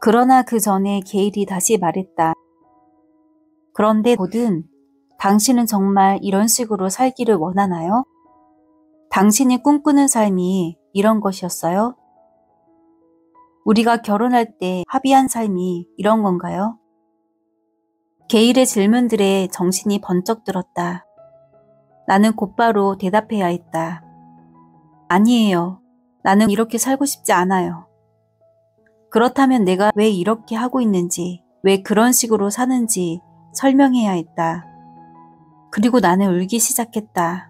그러나 그 전에 게일이 다시 말했다. 그런데 곧은 당신은 정말 이런 식으로 살기를 원하나요? 당신이 꿈꾸는 삶이 이런 것이었어요? 우리가 결혼할 때 합의한 삶이 이런 건가요? 게일의 질문들에 정신이 번쩍 들었다. 나는 곧바로 대답해야 했다. 아니에요. 나는 이렇게 살고 싶지 않아요. 그렇다면 내가 왜 이렇게 하고 있는지, 왜 그런 식으로 사는지 설명해야 했다. 그리고 나는 울기 시작했다.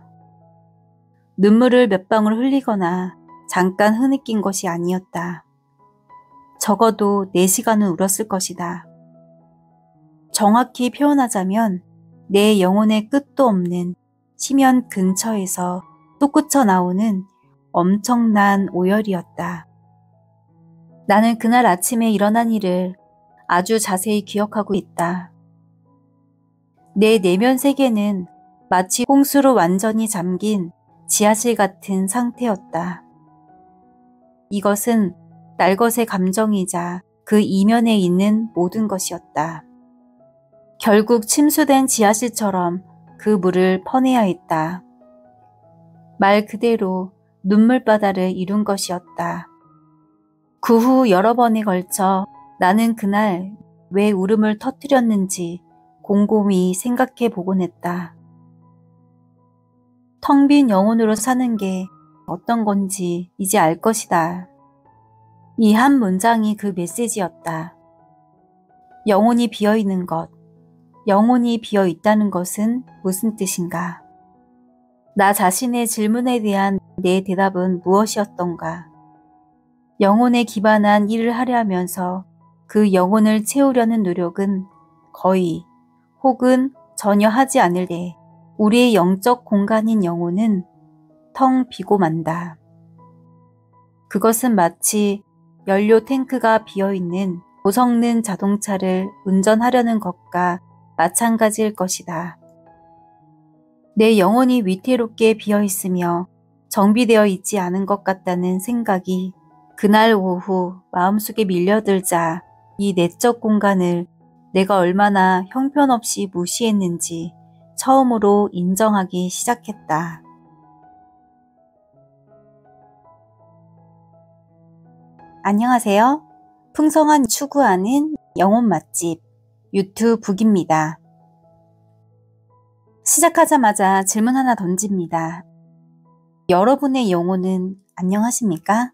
눈물을 몇 방울 흘리거나 잠깐 흐느낀 것이 아니었다. 적어도 4시간은 울었을 것이다. 정확히 표현하자면 내 영혼의 끝도 없는 심연 근처에서 솟구쳐 나오는 엄청난 오열이었다. 나는 그날 아침에 일어난 일을 아주 자세히 기억하고 있다. 내 내면 세계는 마치 홍수로 완전히 잠긴 지하실 같은 상태였다. 이것은 날것의 감정이자 그 이면에 있는 모든 것이었다. 결국 침수된 지하실처럼 그 물을 퍼내야 했다. 말 그대로 눈물바다를 이룬 것이었다. 그 후 여러 번에 걸쳐 나는 그날 왜 울음을 터뜨렸는지 곰곰이 생각해 보곤 했다. 텅 빈 영혼으로 사는 게 어떤 건지 이제 알 것이다. 이 한 문장이 그 메시지였다. 영혼이 비어있는 것, 영혼이 비어있다는 것은 무슨 뜻인가? 나 자신의 질문에 대한 내 대답은 무엇이었던가? 영혼에 기반한 일을 하려 하면서 그 영혼을 채우려는 노력은 거의 혹은 전혀 하지 않을 때 우리의 영적 공간인 영혼은 텅 비고 만다. 그것은 마치 연료 탱크가 비어있는 고성능 자동차를 운전하려는 것과 마찬가지일 것이다. 내 영혼이 위태롭게 비어있으며 정비되어 있지 않은 것 같다는 생각이 그날 오후 마음속에 밀려들자 이 내적 공간을 내가 얼마나 형편없이 무시했는지 처음으로 인정하기 시작했다. 안녕하세요. 풍성한 추구하는 영혼 맛집 유튜브북입니다. 시작하자마자 질문 하나 던집니다. 여러분의 영혼은 안녕하십니까?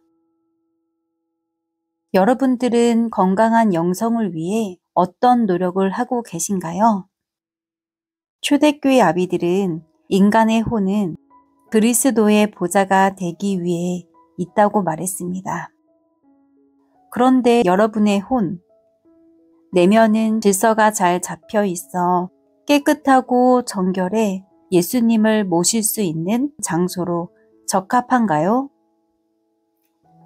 여러분들은 건강한 영성을 위해 어떤 노력을 하고 계신가요? 초대교회 아비들은 인간의 혼은 그리스도의 보좌가 되기 위해 있다고 말했습니다. 그런데 여러분의 혼, 내면은 질서가 잘 잡혀 있어 깨끗하고 정결해 예수님을 모실 수 있는 장소로 적합한가요?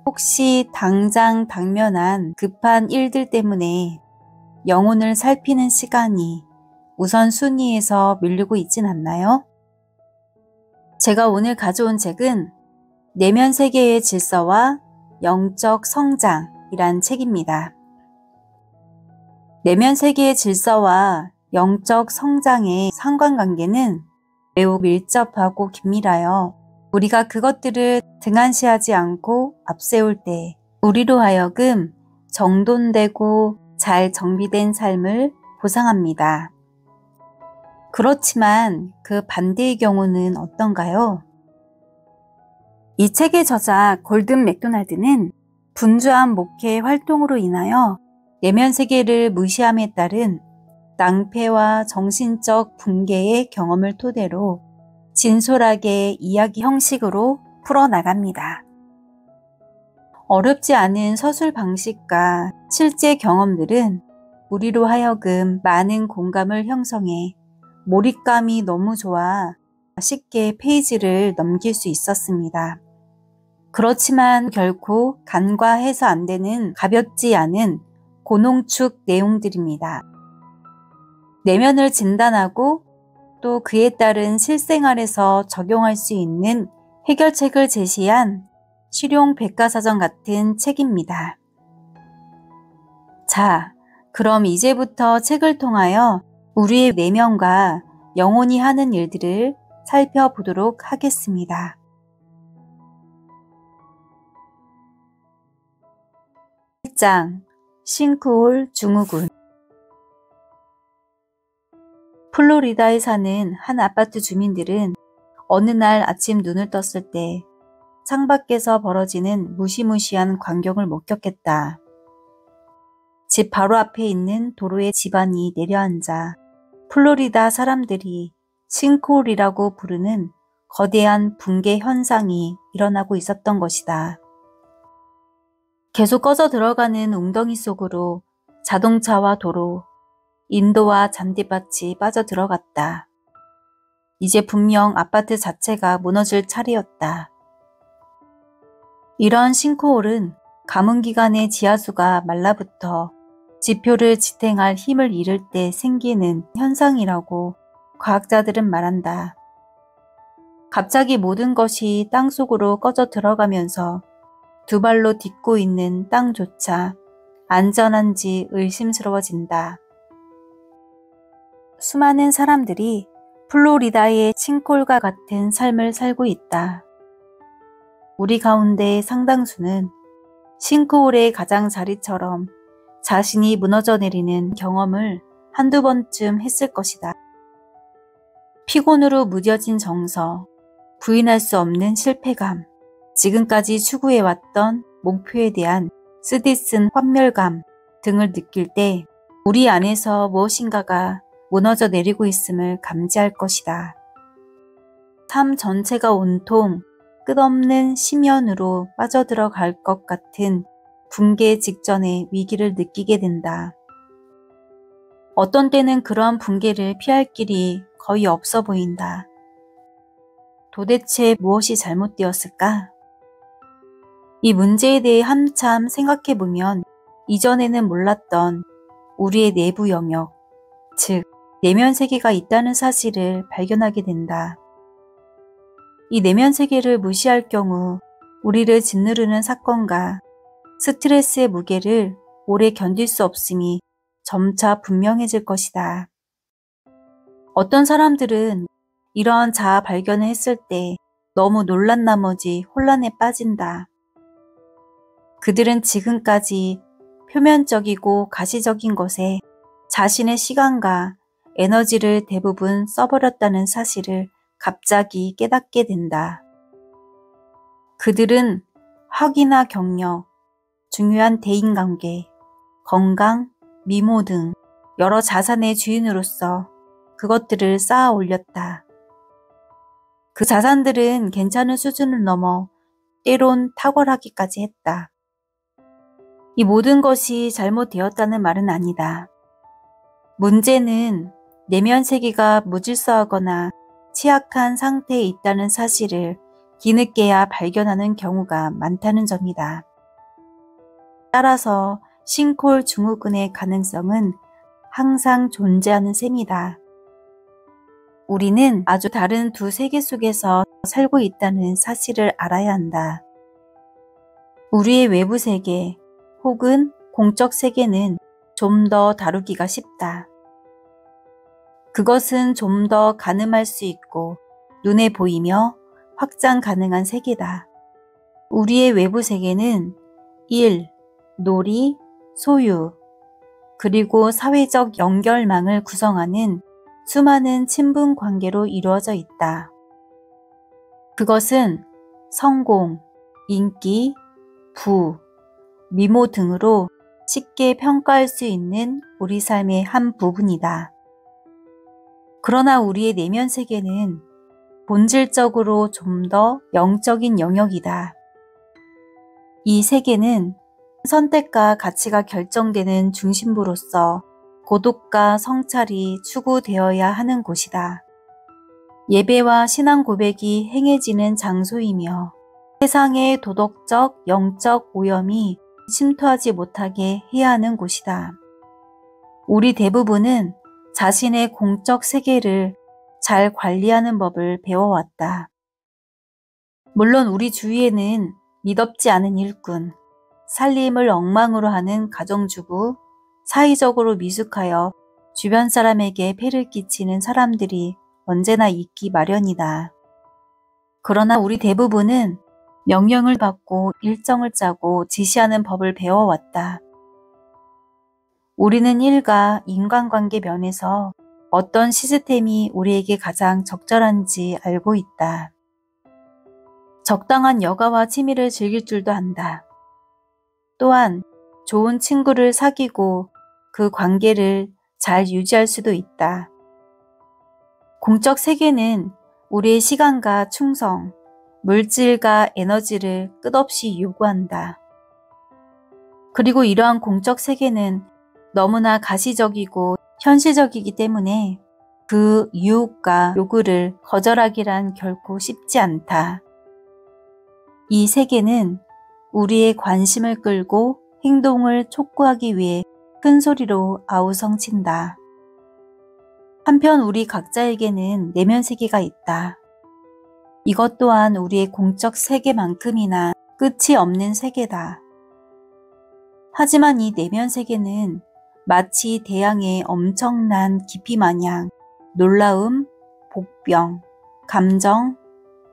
혹시 당장 당면한 급한 일들 때문에 영혼을 살피는 시간이 우선순위에서 밀리고 있진 않나요? 제가 오늘 가져온 책은 내면 세계의 질서와 영적 성장이란 책입니다. 내면 세계의 질서와 영적 성장의 상관관계는 매우 밀접하고 긴밀하여 우리가 그것들을 등한시하지 않고 앞세울 때 우리로 하여금 정돈되고 잘 정비된 삶을 보상합니다. 그렇지만 그 반대의 경우는 어떤가요? 이 책의 저자 골든 맥도날드는 분주한 목회 활동으로 인하여 내면 세계를 무시함에 따른 낭패와 정신적 붕괴의 경험을 토대로 진솔하게 이야기 형식으로 풀어나갑니다. 어렵지 않은 서술 방식과 실제 경험들은 우리로 하여금 많은 공감을 형성해 몰입감이 너무 좋아 쉽게 페이지를 넘길 수 있었습니다. 그렇지만 결코 간과해서 안 되는 가볍지 않은 고농축 내용들입니다. 내면을 진단하고 또 그에 따른 실생활에서 적용할 수 있는 해결책을 제시한 실용 백과사전 같은 책입니다. 자, 그럼 이제부터 책을 통하여 우리의 내면과 영혼이 하는 일들을 살펴보도록 하겠습니다. 장 싱크홀 증후군. 플로리다에 사는 한 아파트 주민들은 어느 날 아침 눈을 떴을 때 창밖에서 벌어지는 무시무시한 광경을 목격했다. 집 바로 앞에 있는 도로에 집안이 내려앉아 플로리다 사람들이 싱크홀이라고 부르는 거대한 붕괴 현상이 일어나고 있었던 것이다. 계속 꺼져 들어가는 웅덩이 속으로 자동차와 도로, 인도와 잔디밭이 빠져 들어갔다. 이제 분명 아파트 자체가 무너질 차례였다. 이런 싱크홀은 가뭄기간에 지하수가 말라붙어 지표를 지탱할 힘을 잃을 때 생기는 현상이라고 과학자들은 말한다. 갑자기 모든 것이 땅속으로 꺼져 들어가면서 두 발로 딛고 있는 땅조차 안전한지 의심스러워진다. 수많은 사람들이 플로리다의 싱크홀과 같은 삶을 살고 있다. 우리 가운데 상당수는 싱크홀의 가장자리처럼 자신이 무너져 내리는 경험을 한두 번쯤 했을 것이다. 피곤으로 무뎌진 정서, 부인할 수 없는 실패감, 지금까지 추구해왔던 목표에 대한 쓰디쓴 환멸감 등을 느낄 때 우리 안에서 무엇인가가 무너져 내리고 있음을 감지할 것이다. 삶 전체가 온통 끝없는 심연으로 빠져들어갈 것 같은 붕괴 직전의 위기를 느끼게 된다. 어떤 때는 그러한 붕괴를 피할 길이 거의 없어 보인다. 도대체 무엇이 잘못되었을까? 이 문제에 대해 한참 생각해보면 이전에는 몰랐던 우리의 내부 영역, 즉 내면 세계가 있다는 사실을 발견하게 된다. 이 내면 세계를 무시할 경우 우리를 짓누르는 사건과 스트레스의 무게를 오래 견딜 수 없음이 점차 분명해질 것이다. 어떤 사람들은 이러한 자아 발견을 했을 때 너무 놀란 나머지 혼란에 빠진다. 그들은 지금까지 표면적이고 가시적인 것에 자신의 시간과 에너지를 대부분 써버렸다는 사실을 갑자기 깨닫게 된다. 그들은 학위나 경력, 중요한 대인관계, 건강, 미모 등 여러 자산의 주인으로서 그것들을 쌓아 올렸다. 그 자산들은 괜찮은 수준을 넘어 때론 탁월하기까지 했다. 이 모든 것이 잘못되었다는 말은 아니다. 문제는 내면 세계가 무질서하거나 취약한 상태에 있다는 사실을 뒤늦게야 발견하는 경우가 많다는 점이다. 따라서 싱크홀 증후군의 가능성은 항상 존재하는 셈이다. 우리는 아주 다른 두 세계 속에서 살고 있다는 사실을 알아야 한다. 우리의 외부 세계 혹은 공적 세계는 좀 더 다루기가 쉽다. 그것은 좀 더 가늠할 수 있고 눈에 보이며 확장 가능한 세계다. 우리의 외부 세계는 일, 놀이, 소유, 그리고 사회적 연결망을 구성하는 수많은 친분 관계로 이루어져 있다. 그것은 성공, 인기, 부, 미모 등으로 쉽게 평가할 수 있는 우리 삶의 한 부분이다. 그러나 우리의 내면 세계는 본질적으로 좀 더 영적인 영역이다. 이 세계는 선택과 가치가 결정되는 중심부로서 고독과 성찰이 추구되어야 하는 곳이다. 예배와 신앙 고백이 행해지는 장소이며 세상의 도덕적, 영적 오염이 침투하지 못하게 해야 하는 곳이다. 우리 대부분은 자신의 공적 세계를 잘 관리하는 법을 배워왔다. 물론 우리 주위에는 미덥지 않은 일꾼, 살림을 엉망으로 하는 가정주부, 사이적으로 미숙하여 주변 사람에게 폐를 끼치는 사람들이 언제나 있기 마련이다. 그러나 우리 대부분은 명령을 받고 일정을 짜고 지시하는 법을 배워왔다. 우리는 일가 인간관계 면에서 어떤 시스템이 우리에게 가장 적절한지 알고 있다. 적당한 여가와 취미를 즐길 줄도 안다. 또한 좋은 친구를 사귀고 그 관계를 잘 유지할 수도 있다. 공적 세계는 우리의 시간과 충성, 물질과 에너지를 끝없이 요구한다. 그리고 이러한 공적 세계는 너무나 가시적이고 현실적이기 때문에 그 유혹과 요구를 거절하기란 결코 쉽지 않다. 이 세계는 우리의 관심을 끌고 행동을 촉구하기 위해 큰 소리로 아우성친다. 한편 우리 각자에게는 내면 세계가 있다. 이것 또한 우리의 공적 세계만큼이나 끝이 없는 세계다. 하지만 이 내면 세계는 마치 대양의 엄청난 깊이 마냥 놀라움, 복병, 감정,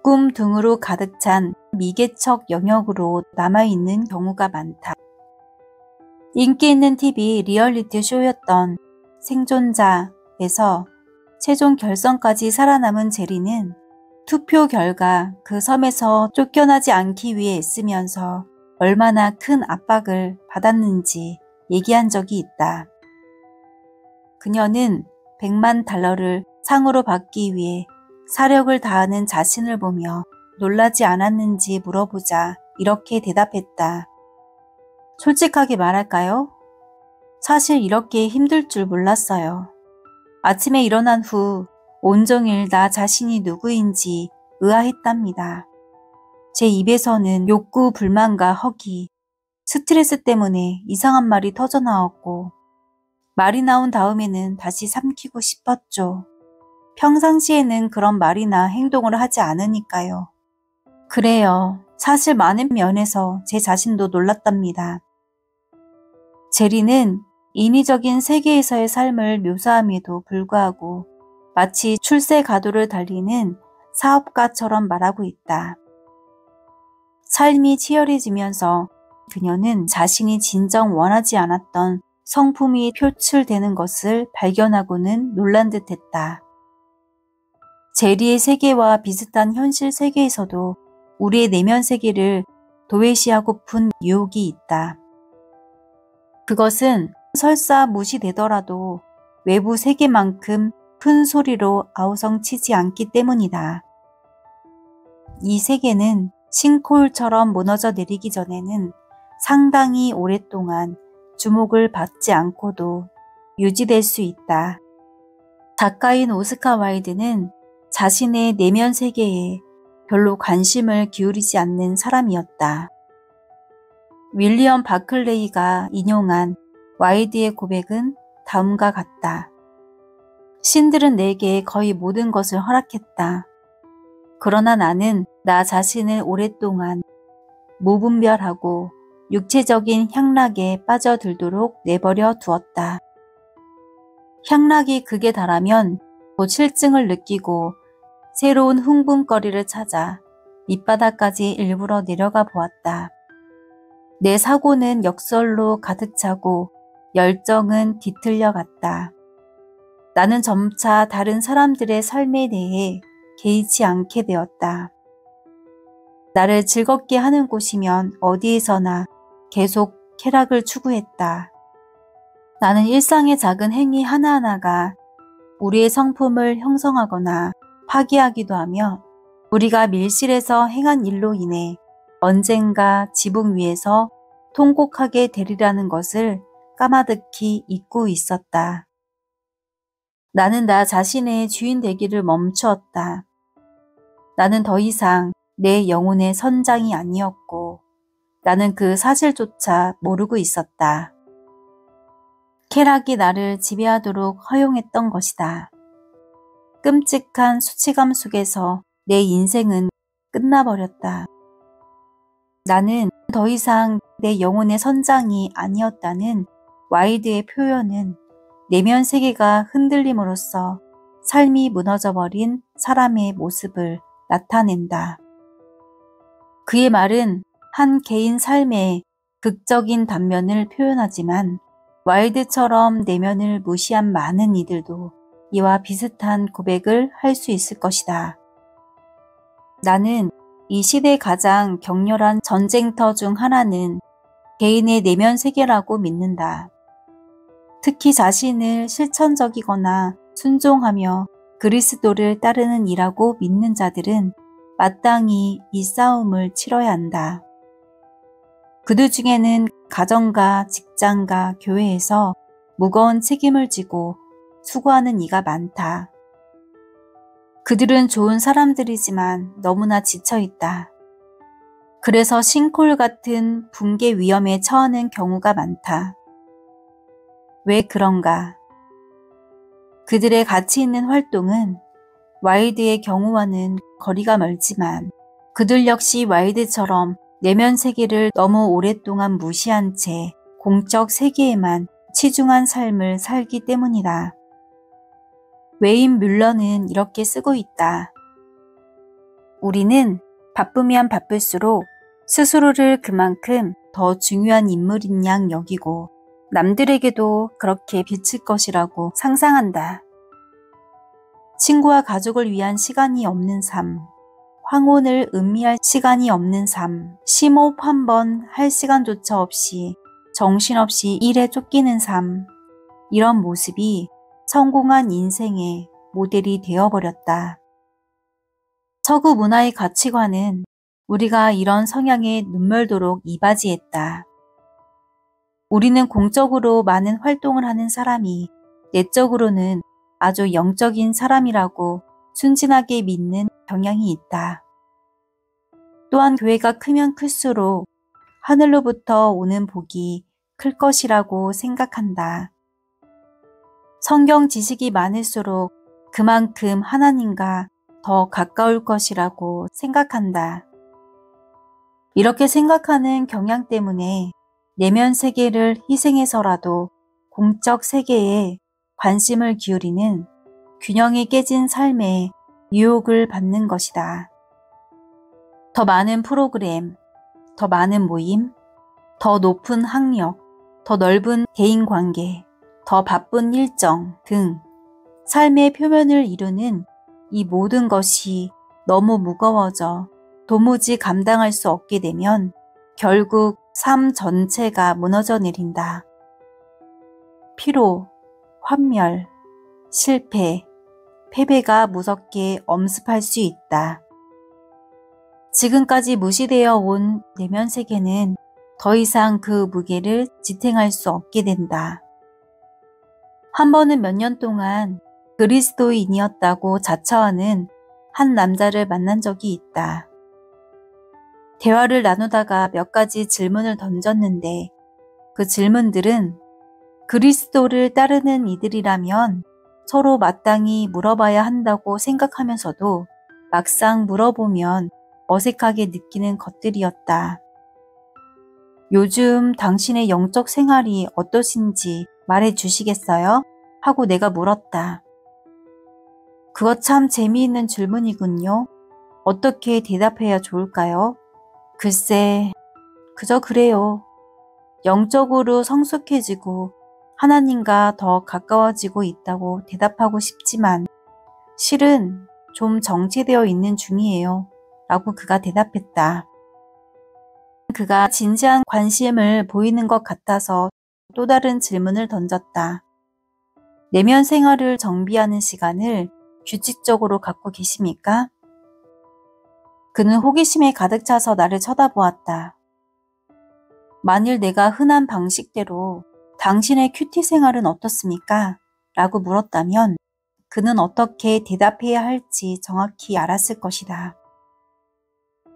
꿈 등으로 가득 찬 미개척 영역으로 남아있는 경우가 많다. 인기 있는 TV 리얼리티 쇼였던 생존자에서 최종 결선까지 살아남은 제리는 투표 결과 그 섬에서 쫓겨나지 않기 위해 애쓰면서 얼마나 큰 압박을 받았는지 얘기한 적이 있다. 그녀는 $100만 상으로 받기 위해 사력을 다하는 자신을 보며 놀라지 않았는지 물어보자 이렇게 대답했다. 솔직하게 말할까요? 사실 이렇게 힘들 줄 몰랐어요. 아침에 일어난 후 온종일 나 자신이 누구인지 의아했답니다. 제 입에서는 욕구, 불만과 허기, 스트레스 때문에 이상한 말이 터져나왔고 말이 나온 다음에는 다시 삼키고 싶었죠. 평상시에는 그런 말이나 행동을 하지 않으니까요. 그래요. 사실 많은 면에서 제 자신도 놀랐답니다. 제리는 인위적인 세계에서의 삶을 묘사함에도 불구하고 마치 출세 가도를 달리는 사업가처럼 말하고 있다. 삶이 치열해지면서 그녀는 자신이 진정 원하지 않았던 성품이 표출되는 것을 발견하고는 놀란 듯했다. 제리의 세계와 비슷한 현실 세계에서도 우리의 내면 세계를 도외시하고픈 유혹이 있다. 그것은 설사 무시되더라도 외부 세계만큼 큰 소리로 아우성치지 않기 때문이다. 이 세계는 싱크홀처럼 무너져 내리기 전에는 상당히 오랫동안 주목을 받지 않고도 유지될 수 있다. 작가인 오스카 와일드는 자신의 내면 세계에 별로 관심을 기울이지 않는 사람이었다. 윌리엄 바클레이가 인용한 와일드의 고백은 다음과 같다. 신들은 내게 거의 모든 것을 허락했다. 그러나 나는 나 자신을 오랫동안 무분별하고 육체적인 향락에 빠져들도록 내버려 두었다. 향락이 극에 달하면 고칠증을 느끼고 새로운 흥분거리를 찾아 밑바닥까지 일부러 내려가 보았다. 내 사고는 역설로 가득 차고 열정은 뒤틀려 갔다. 나는 점차 다른 사람들의 삶에 대해 개의치 않게 되었다. 나를 즐겁게 하는 곳이면 어디에서나 계속 쾌락을 추구했다. 나는 일상의 작은 행위 하나하나가 우리의 성품을 형성하거나 파괴하기도 하며 우리가 밀실에서 행한 일로 인해 언젠가 지붕 위에서 통곡하게 되리라는 것을 까마득히 잊고 있었다. 나는 나 자신의 주인 되기를 멈추었다. 나는 더 이상 내 영혼의 선장이 아니었고 나는 그 사실조차 모르고 있었다. 쾌락이 나를 지배하도록 허용했던 것이다. 끔찍한 수치감 속에서 내 인생은 끝나버렸다. 나는 더 이상 내 영혼의 선장이 아니었다는 와일드의 표현은 내면 세계가 흔들림으로써 삶이 무너져버린 사람의 모습을 나타낸다. 그의 말은 한 개인 삶의 극적인 단면을 표현하지만 와일드처럼 내면을 무시한 많은 이들도 이와 비슷한 고백을 할 수 있을 것이다. 나는 이 시대의 가장 격렬한 전쟁터 중 하나는 개인의 내면 세계라고 믿는다. 특히 자신을 실천적이거나 순종하며 그리스도를 따르는 이라고 믿는 자들은 마땅히 이 싸움을 치러야 한다. 그들 중에는 가정과 직장과 교회에서 무거운 책임을 지고 수고하는 이가 많다. 그들은 좋은 사람들이지만 너무나 지쳐있다. 그래서 싱크홀 같은 붕괴 위험에 처하는 경우가 많다. 왜 그런가? 그들의 가치 있는 활동은 와일드의 경우와는 거리가 멀지만 그들 역시 와일드처럼 내면 세계를 너무 오랫동안 무시한 채 공적 세계에만 치중한 삶을 살기 때문이다. 웨인 뮬러는 이렇게 쓰고 있다. 우리는 바쁘면 바쁠수록 스스로를 그만큼 더 중요한 인물인 양 여기고 남들에게도 그렇게 비칠 것이라고 상상한다. 친구와 가족을 위한 시간이 없는 삶, 황혼을 음미할 시간이 없는 삶, 심호흡 한 번 할 시간조차 없이 정신없이 일에 쫓기는 삶, 이런 모습이 성공한 인생의 모델이 되어버렸다. 서구 문화의 가치관은 우리가 이런 성향에 눈멀도록 이바지했다. 우리는 공적으로 많은 활동을 하는 사람이 내적으로는 아주 영적인 사람이라고 순진하게 믿는 경향이 있다. 또한 교회가 크면 클수록 하늘로부터 오는 복이 클 것이라고 생각한다. 성경 지식이 많을수록 그만큼 하나님과 더 가까울 것이라고 생각한다. 이렇게 생각하는 경향 때문에 내면 세계를 희생해서라도 공적 세계에 관심을 기울이는 균형이 깨진 삶에 유혹을 받는 것이다. 더 많은 프로그램, 더 많은 모임, 더 높은 학력, 더 넓은 대인관계, 더 바쁜 일정 등 삶의 표면을 이루는 이 모든 것이 너무 무거워져 도무지 감당할 수 없게 되면 결국 삶 전체가 무너져 내린다. 피로, 환멸, 실패, 패배가 무섭게 엄습할 수 있다. 지금까지 무시되어 온 내면 세계는 더 이상 그 무게를 지탱할 수 없게 된다. 한 번은 몇 년 동안 그리스도인이었다고 자처하는 한 남자를 만난 적이 있다. 대화를 나누다가 몇 가지 질문을 던졌는데 그 질문들은 그리스도를 따르는 이들이라면 서로 마땅히 물어봐야 한다고 생각하면서도 막상 물어보면 어색하게 느끼는 것들이었다. 요즘 당신의 영적 생활이 어떠신지 말해 주시겠어요? 하고 내가 물었다. 그거 참 재미있는 질문이군요. 어떻게 대답해야 좋을까요? 글쎄, 그저 그래요. 영적으로 성숙해지고 하나님과 더 가까워지고 있다고 대답하고 싶지만 실은 좀 정체되어 있는 중이에요. 라고 그가 대답했다. 그가 진지한 관심을 보이는 것 같아서 또 다른 질문을 던졌다. 내면 생활을 정비하는 시간을 규칙적으로 갖고 계십니까? 그는 호기심에 가득 차서 나를 쳐다보았다. 만일 내가 흔한 방식대로 당신의 큐티 생활은 어떻습니까? 라고 물었다면 그는 어떻게 대답해야 할지 정확히 알았을 것이다.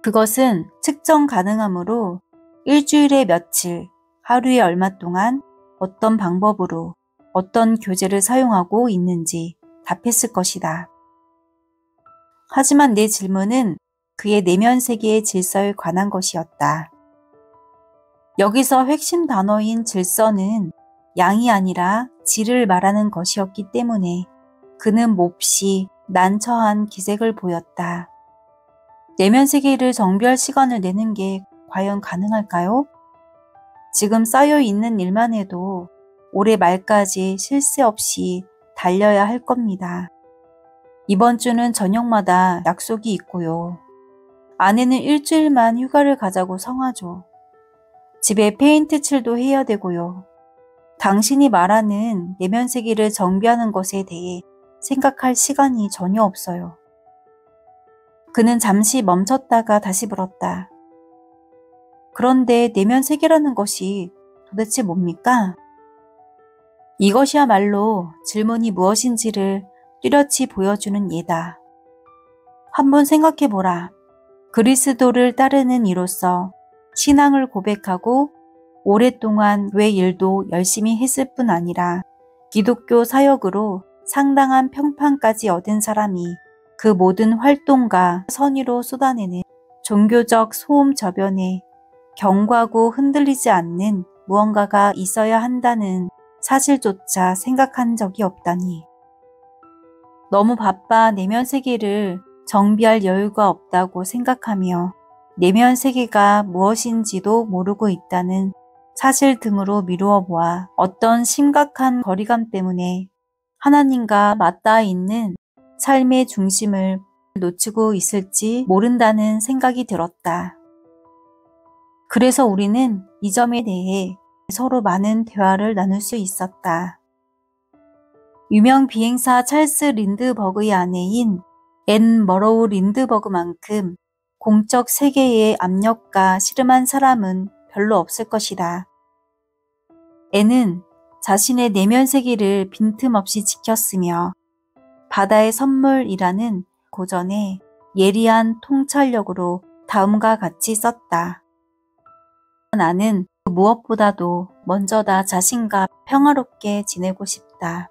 그것은 측정 가능하므로 일주일에 며칠, 하루에 얼마 동안 어떤 방법으로 어떤 교재를 사용하고 있는지 답했을 것이다. 하지만 내 질문은 그의 내면 세계의 질서에 관한 것이었다. 여기서 핵심 단어인 질서는 양이 아니라 질을 말하는 것이었기 때문에 그는 몹시 난처한 기색을 보였다. 내면 세계를 정비할 시간을 내는 게 과연 가능할까요? 지금 쌓여 있는 일만 해도 올해 말까지 쉴 새 없이 달려야 할 겁니다. 이번 주는 저녁마다 약속이 있고요. 아내는 일주일만 휴가를 가자고 성하죠. 집에 페인트 칠도 해야 되고요. 당신이 말하는 내면 세계를 정비하는 것에 대해 생각할 시간이 전혀 없어요. 그는 잠시 멈췄다가 다시 물었다. 그런데 내면 세계라는 것이 도대체 뭡니까? 이것이야말로 질문이 무엇인지를 뚜렷이 보여주는 예다. 한번 생각해보라. 그리스도를 따르는 이로서 신앙을 고백하고 오랫동안 외 일도 열심히 했을 뿐 아니라 기독교 사역으로 상당한 평판까지 얻은 사람이 그 모든 활동과 선의로 쏟아내는 종교적 소음 저변에 견고하고 흔들리지 않는 무언가가 있어야 한다는 사실조차 생각한 적이 없다니. 너무 바빠 내면 세계를 정비할 여유가 없다고 생각하며 내면 세계가 무엇인지도 모르고 있다는 사실 등으로 미루어 보아 어떤 심각한 거리감 때문에 하나님과 맞닿아 있는 삶의 중심을 놓치고 있을지 모른다는 생각이 들었다. 그래서 우리는 이 점에 대해 서로 많은 대화를 나눌 수 있었다. 유명 비행사 찰스 린드버그의 아내인 앤 머로우 린드버그만큼 공적 세계의 압력과 씨름한 사람은 별로 없을 것이다. 앤은 자신의 내면 세계를 빈틈없이 지켰으며 바다의 선물이라는 고전에 예리한 통찰력으로 다음과 같이 썼다. 나는 무엇보다도 먼저 나 자신과 평화롭게 지내고 싶다.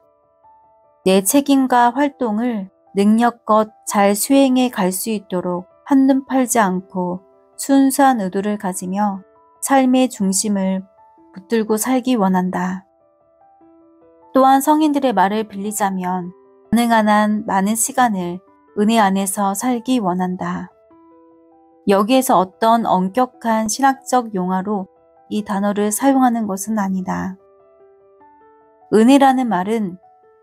내 책임과 활동을 능력껏 잘 수행해 갈 수 있도록 한눈 팔지 않고 순수한 의도를 가지며 삶의 중심을 붙들고 살기 원한다. 또한 성인들의 말을 빌리자면 가능한 한 많은 시간을 은혜 안에서 살기 원한다. 여기에서 어떤 엄격한 신학적 용어로 이 단어를 사용하는 것은 아니다. 은혜라는 말은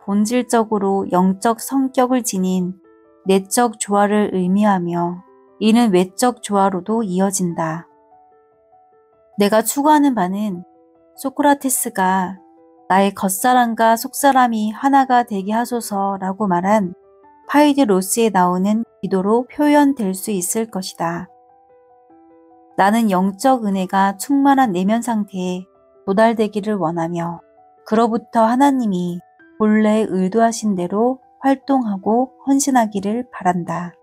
본질적으로 영적 성격을 지닌 내적 조화를 의미하며 이는 외적 조화로도 이어진다. 내가 추구하는 바는 소크라테스가 나의 겉사람과 속사람이 하나가 되게 하소서라고 말한 파이드로스에 나오는 기도로 표현될 수 있을 것이다. 나는 영적 은혜가 충만한 내면 상태에 도달되기를 원하며 그로부터 하나님이 본래 의도하신 대로 활동하고 헌신하기를 바란다.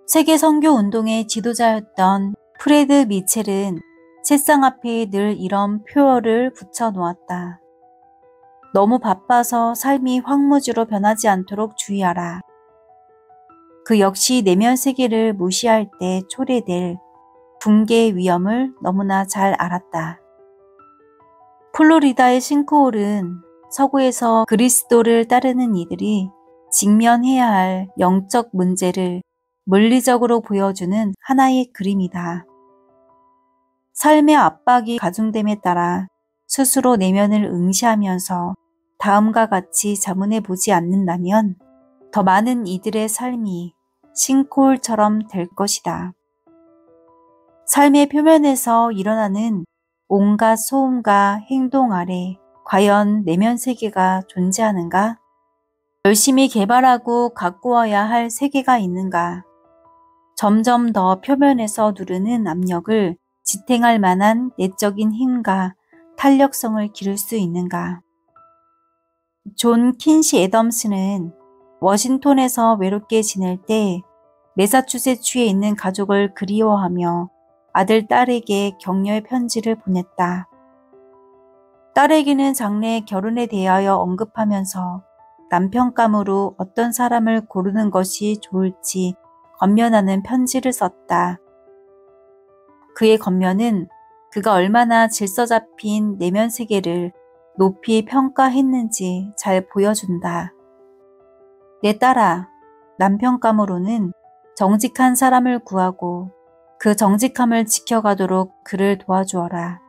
세계 선교 운동의 지도자였던 프레드 미첼은 책상 앞에 늘 이런 표어를 붙여 놓았다. 너무 바빠서 삶이 황무지로 변하지 않도록 주의하라. 그 역시 내면 세계를 무시할 때 초래될 붕괴의 위험을 너무나 잘 알았다. 플로리다의 싱크홀은 서구에서 그리스도를 따르는 이들이 직면해야 할 영적 문제를 물리적으로 보여주는 하나의 그림이다. 삶의 압박이 가중됨에 따라 스스로 내면을 응시하면서 다음과 같이 자문해 보지 않는다면 더 많은 이들의 삶이 싱크홀처럼 될 것이다. 삶의 표면에서 일어나는 온갖 소음과 행동 아래 과연 내면 세계가 존재하는가? 열심히 개발하고 가꾸어야 할 세계가 있는가? 점점 더 표면에서 누르는 압력을 지탱할 만한 내적인 힘과 탄력성을 기를 수 있는가? 존 킨시 애덤스는 워싱턴에서 외롭게 지낼 때 매사추세츠에 있는 가족을 그리워하며 아들 딸에게 격려의 편지를 보냈다. 딸에게는 장래 결혼에 대하여 언급하면서 남편감으로 어떤 사람을 고르는 것이 좋을지 권면하는 편지를 썼다. 그의 권면은 그가 얼마나 질서 잡힌 내면 세계를 높이 평가했는지 잘 보여준다. 내 딸아, 남편감으로는 정직한 사람을 구하고 그 정직함을 지켜가도록 그를 도와주어라.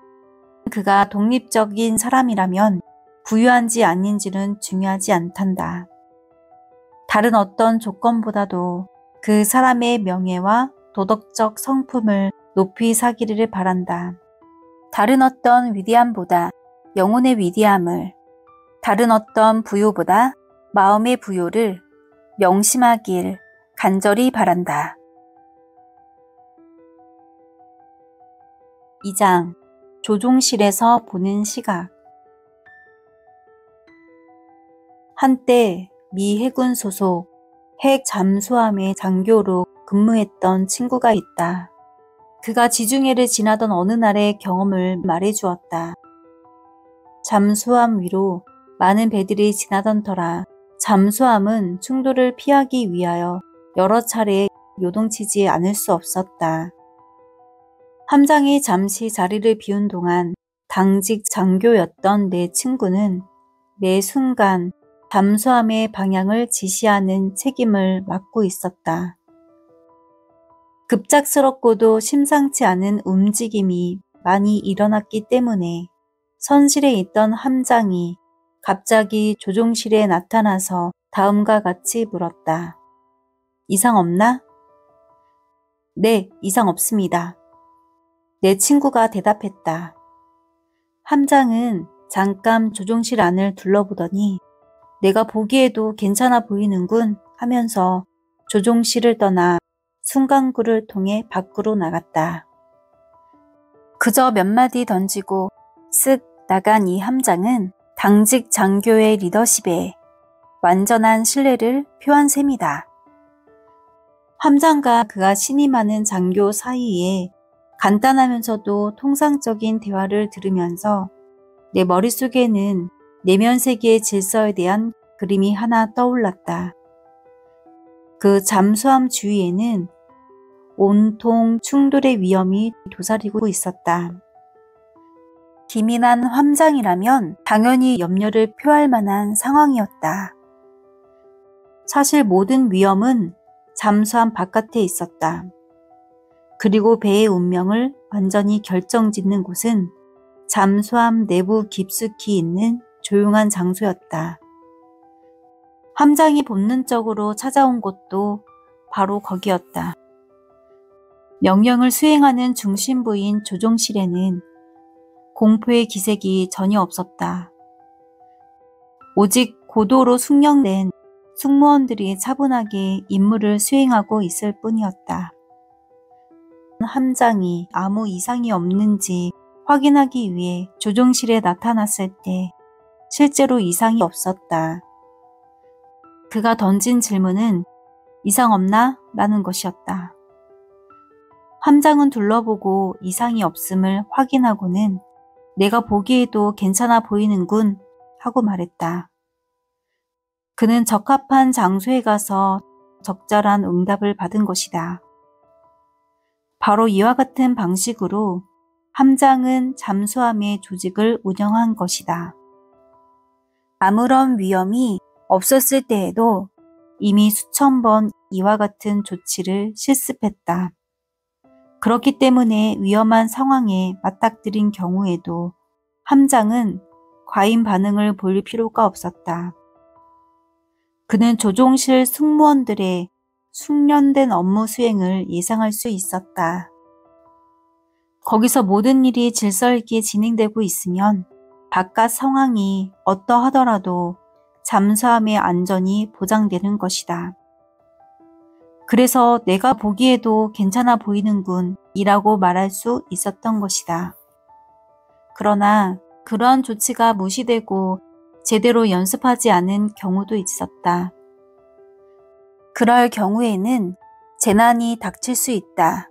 그가 독립적인 사람이라면 부유한지 아닌지는 중요하지 않단다. 다른 어떤 조건보다도 그 사람의 명예와 도덕적 성품을 높이 사기를 바란다. 다른 어떤 위대함보다 영혼의 위대함을, 다른 어떤 부요보다 마음의 부요를 명심하길 간절히 바란다. 2장 조종실에서 보는 시각. 한때 미 해군 소속 핵 잠수함의 장교로 근무했던 친구가 있다. 그가 지중해를 지나던 어느 날의 경험을 말해주었다. 잠수함 위로 많은 배들이 지나던 터라 잠수함은 충돌을 피하기 위하여 여러 차례 요동치지 않을 수 없었다. 함장이 잠시 자리를 비운 동안 당직 장교였던 내 친구는 매 순간 잠수함의 방향을 지시하는 책임을 맡고 있었다. 급작스럽고도 심상치 않은 움직임이 많이 일어났기 때문에 선실에 있던 함장이 갑자기 조종실에 나타나서 다음과 같이 물었다. 이상 없나? 네, 이상 없습니다. 내 친구가 대답했다. 함장은 잠깐 조종실 안을 둘러보더니 내가 보기에도 괜찮아 보이는군 하면서 조종실을 떠나 승강구를 통해 밖으로 나갔다. 그저 몇 마디 던지고 쓱 나간 이 함장은 당직 장교의 리더십에 완전한 신뢰를 표한 셈이다. 함장과 그가 신임하는 장교 사이에 간단하면서도 통상적인 대화를 들으면서 내 머릿속에는 내면 세계의 질서에 대한 그림이 하나 떠올랐다. 그 잠수함 주위에는 온통 충돌의 위험이 도사리고 있었다. 기민한 함장이라면 당연히 염려를 표할 만한 상황이었다. 사실 모든 위험은 잠수함 바깥에 있었다. 그리고 배의 운명을 완전히 결정짓는 곳은 잠수함 내부 깊숙이 있는 조용한 장소였다. 함장이 본능적으로 찾아온 곳도 바로 거기였다. 명령을 수행하는 중심부인 조종실에는 공포의 기색이 전혀 없었다. 오직 고도로 숙련된 승무원들이 차분하게 임무를 수행하고 있을 뿐이었다. 함장이 아무 이상이 없는지 확인하기 위해 조종실에 나타났을 때 실제로 이상이 없었다. 그가 던진 질문은 이상 없나? 라는 것이었다. 함장은 둘러보고 이상이 없음을 확인하고는 내가 보기에도 괜찮아 보이는군 하고 말했다. 그는 적합한 장소에 가서 적절한 응답을 받은 것이다. 바로 이와 같은 방식으로 함장은 잠수함의 조직을 운영한 것이다. 아무런 위험이 없었을 때에도 이미 수천 번 이와 같은 조치를 실습했다. 그렇기 때문에 위험한 상황에 맞닥뜨린 경우에도 함장은 과잉 반응을 보일 필요가 없었다. 그는 조종실 승무원들의 숙련된 업무 수행을 예상할 수 있었다. 거기서 모든 일이 질서 있게 진행되고 있으면 바깥 상황이 어떠하더라도 잠수함의 안전이 보장되는 것이다. 그래서 내가 보기에도 괜찮아 보이는군 이라고 말할 수 있었던 것이다. 그러나 그러한 조치가 무시되고 제대로 연습하지 않은 경우도 있었다. 그럴 경우에는 재난이 닥칠 수 있다.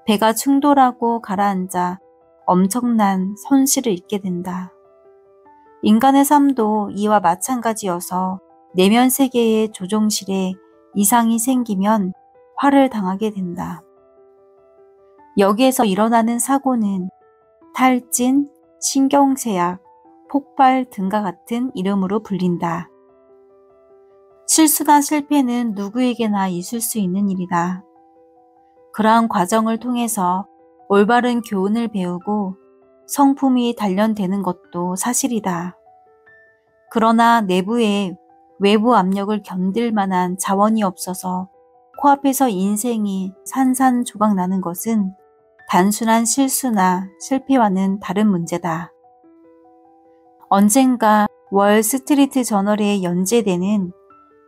배가 충돌하고 가라앉아 엄청난 손실을 입게 된다. 인간의 삶도 이와 마찬가지여서 내면 세계의 조종실에 이상이 생기면 화를 당하게 된다. 여기에서 일어나는 사고는 탈진, 신경쇠약, 폭발 등과 같은 이름으로 불린다. 실수나 실패는 누구에게나 있을 수 있는 일이다. 그러한 과정을 통해서 올바른 교훈을 배우고 성품이 단련되는 것도 사실이다. 그러나 내부에 외부 압력을 견딜 만한 자원이 없어서 코앞에서 인생이 산산조각 나는 것은 단순한 실수나 실패와는 다른 문제다. 언젠가 월스트리트 저널에 연재되는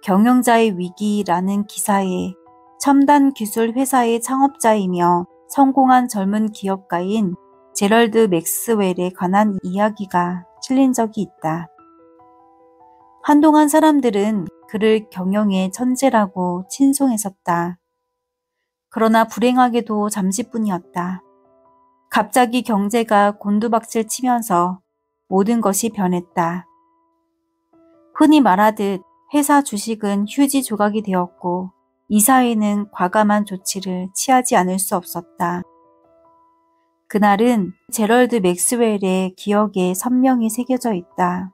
경영자의 위기라는 기사에 첨단 기술 회사의 창업자이며 성공한 젊은 기업가인 제럴드 맥스웰에 관한 이야기가 실린 적이 있다. 한동안 사람들은 그를 경영의 천재라고 칭송했었다. 그러나 불행하게도 잠시뿐이었다. 갑자기 경제가 곤두박질 치면서 모든 것이 변했다. 흔히 말하듯 회사 주식은 휴지 조각이 되었고 이사회는 과감한 조치를 취하지 않을 수 없었다. 그날은 제럴드 맥스웰의 기억에 선명히 새겨져 있다.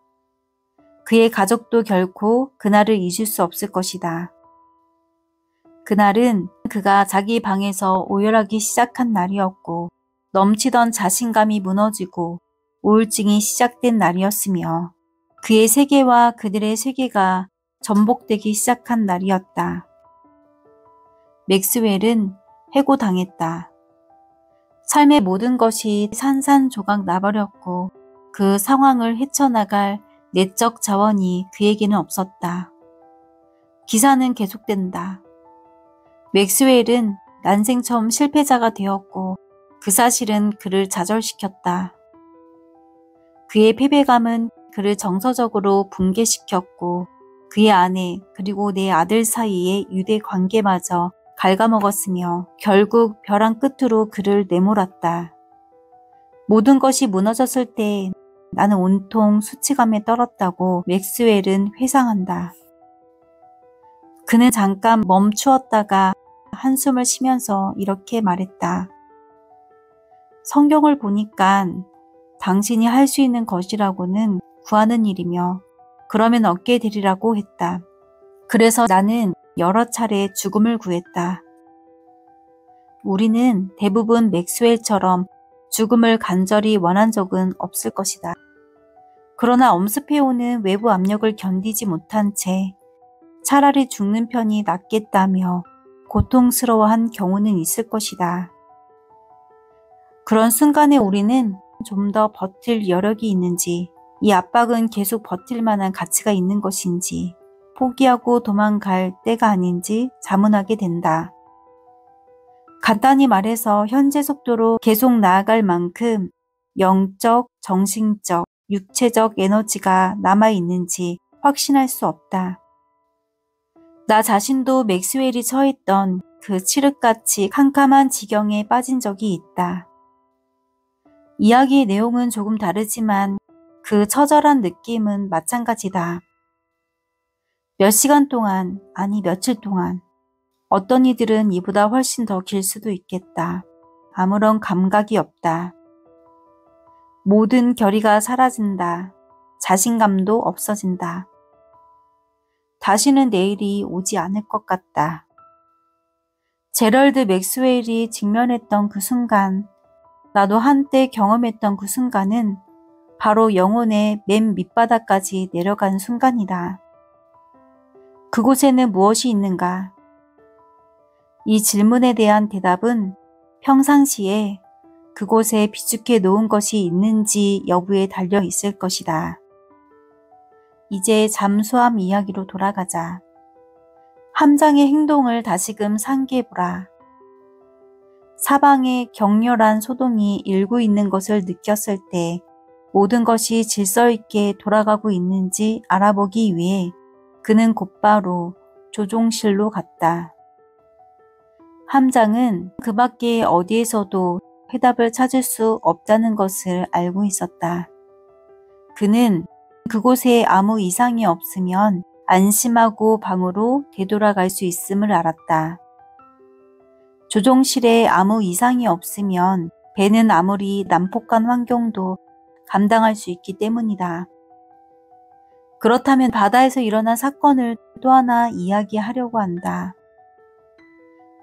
그의 가족도 결코 그날을 잊을 수 없을 것이다. 그날은 그가 자기 방에서 오열하기 시작한 날이었고 넘치던 자신감이 무너지고 우울증이 시작된 날이었으며 그의 세계와 그들의 세계가 전복되기 시작한 날이었다. 맥스웰은 해고당했다. 삶의 모든 것이 산산조각 나버렸고 그 상황을 헤쳐나갈 내적 자원이 그에게는 없었다. 기사는 계속된다. 맥스웰은 난생 처음 실패자가 되었고 그 사실은 그를 좌절시켰다. 그의 패배감은 그를 정서적으로 붕괴시켰고 그의 아내 그리고 내 아들 사이의 유대 관계마저 갉아먹었으며 결국 벼랑 끝으로 그를 내몰았다. 모든 것이 무너졌을 때 나는 온통 수치감에 떨었다고 맥스웰은 회상한다. 그는 잠깐 멈추었다가 한숨을 쉬면서 이렇게 말했다. 성경을 보니까 당신이 할 수 있는 것이라고는 구하는 일이며 그러면 얻게 되리라고 했다. 그래서 나는 여러 차례 죽음을 구했다. 우리는 대부분 맥스웰처럼 죽음을 간절히 원한 적은 없을 것이다. 그러나 엄습해오는 외부 압력을 견디지 못한 채 차라리 죽는 편이 낫겠다며 고통스러워한 경우는 있을 것이다. 그런 순간에 우리는 좀 더 버틸 여력이 있는지, 이 압박은 계속 버틸 만한 가치가 있는 것인지, 포기하고 도망갈 때가 아닌지 자문하게 된다. 간단히 말해서 현재 속도로 계속 나아갈 만큼 영적, 정신적, 육체적 에너지가 남아있는지 확신할 수 없다. 나 자신도 맥스웰이 처했던 그 칠흑같이 캄캄한 지경에 빠진 적이 있다. 이야기의 내용은 조금 다르지만 그 처절한 느낌은 마찬가지다. 몇 시간 동안, 아니 며칠 동안, 어떤 이들은 이보다 훨씬 더 길 수도 있겠다. 아무런 감각이 없다. 모든 결의가 사라진다. 자신감도 없어진다. 다시는 내일이 오지 않을 것 같다. 제럴드 맥스웰이 직면했던 그 순간, 나도 한때 경험했던 그 순간은 바로 영혼의 맨 밑바닥까지 내려간 순간이다. 그곳에는 무엇이 있는가? 이 질문에 대한 대답은 평상시에 그곳에 비축해 놓은 것이 있는지 여부에 달려 있을 것이다. 이제 잠수함 이야기로 돌아가자. 함장의 행동을 다시금 상기해보라. 사방에 격렬한 소동이 일고 있는 것을 느꼈을 때 모든 것이 질서 있게 돌아가고 있는지 알아보기 위해 그는 곧바로 조종실로 갔다. 함장은 그 밖에 어디에서도 해답을 찾을 수 없다는 것을 알고 있었다. 그는 그곳에 아무 이상이 없으면 안심하고 방으로 되돌아갈 수 있음을 알았다. 조종실에 아무 이상이 없으면 배는 아무리 난폭한 환경도 감당할 수 있기 때문이다. 그렇다면 바다에서 일어난 사건을 또 하나 이야기하려고 한다.